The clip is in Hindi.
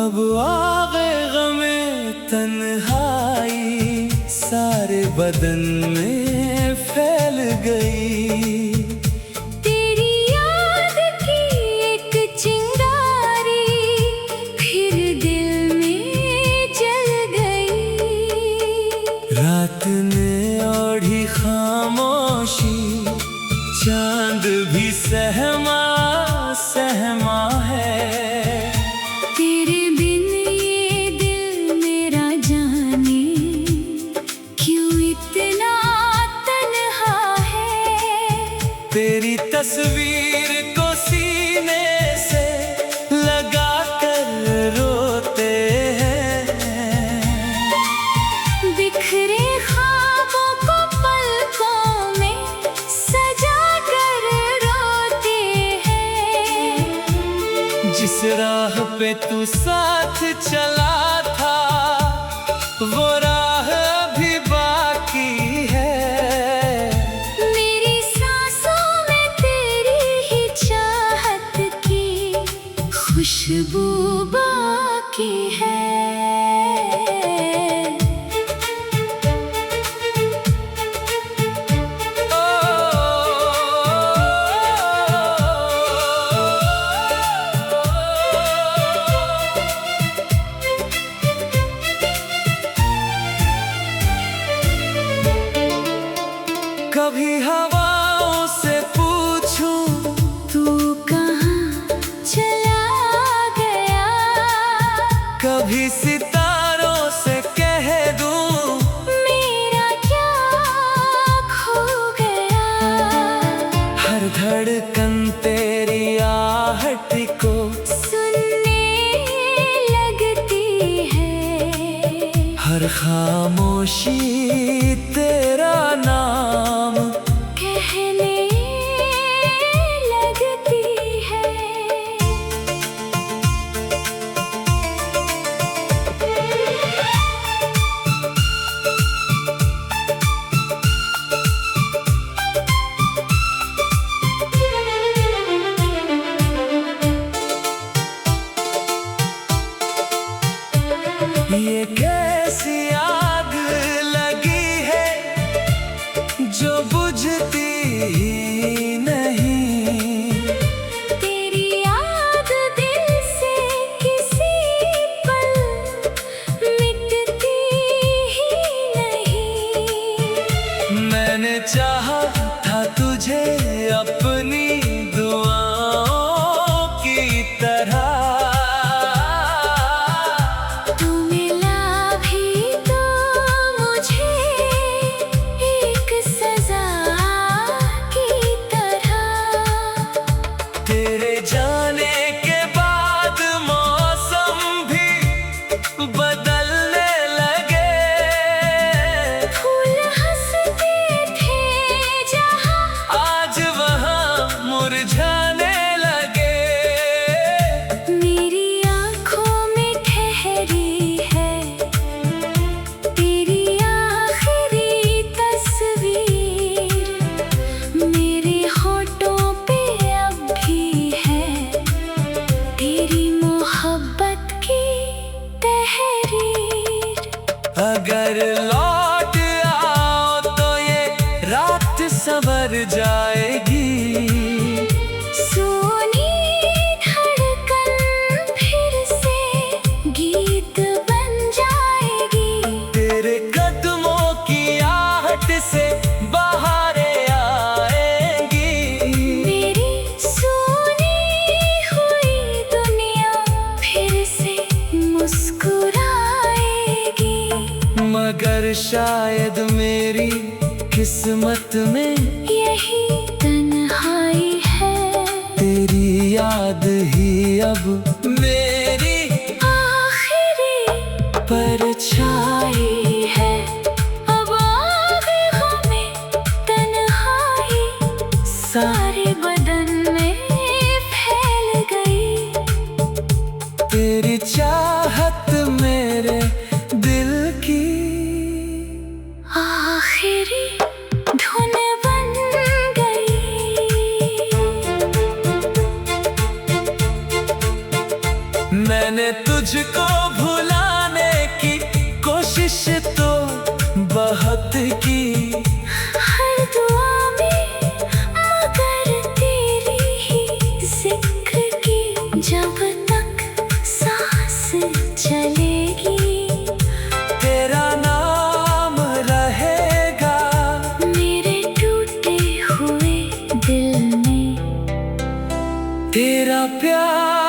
अब आ गए गमे तन्हाई, सारे बदन में फैल गई। तेरी याद की एक चिंगारी फिर दिल में जल गई। रात ने ओढ़ी खामोशी, चांद भी सहमा सहमा है। तेरे बिन ये दिल मेरा जाने क्यों इतना तन्हा है। तेरी तस्वीर को सीने से लगा कर रोते हैं। बिखरे ख्वाबों को पलकों में सजा कर रोते हैं। जिस राह पे तू साथ चला था, वो राह अभी बाकी है। मेरी सांसों में तेरी ही चाहत की खुशबू बाकी है। कभी हवाओं से पूछूं, तू कहाँ चला गया। कभी सितारों से कह दूं, मेरा क्या खो गया। हर धड़कन तेरी आहट को सुनने लगती है। हर खामोशी तेरा नाम कहने लगती है। ये कैसी आग लगी है जो बुझती ही नहीं। तेरी याद दिल से किसी पल मिटती ही नहीं। मैंने चाहा था तुझे अपनी दुआओं की तरह। तू मिला भी तो मुझे एक सजा की तरह। तेरे जाने के बाद मौसम भी बदलने लगे। फूल हंसते थे जहाँ आज वहाँ मुरझाने लगे। मेरी आँखों में ठहरी है तेरी आखिरी तस्वीर। मेरे होठों पे अब भी है तेरी मोहब्बत की तहरीर। अगर लौट आओ तो ये रात संवर जाएगी। सोनी धड़कन फिर से गीत बन जाएगी। तेरे कदमों की आहट से बहारें आएंगी। मेरी सुनी हुई दुनिया फिर से मुस्कुराएगी। मगर शायद मेरी किस्मत में यही तन्हाई है। तेरी याद ही अब मेरी आखिरी परछाई है। अब आगे हमें तन्हाई सारे बदन में फैल गई। तेरी चाहत मेरे दिल की आखिरी धुन बन गई। मैंने तुझको भुलाने की कोशिश तो बहुत की, हर दुआ में मगर तेरी ही जिक्र की। जब तक सांस चलेगी तेरा नाम रहेगा मेरे टूटे हुए दिल में। तेरा प्यार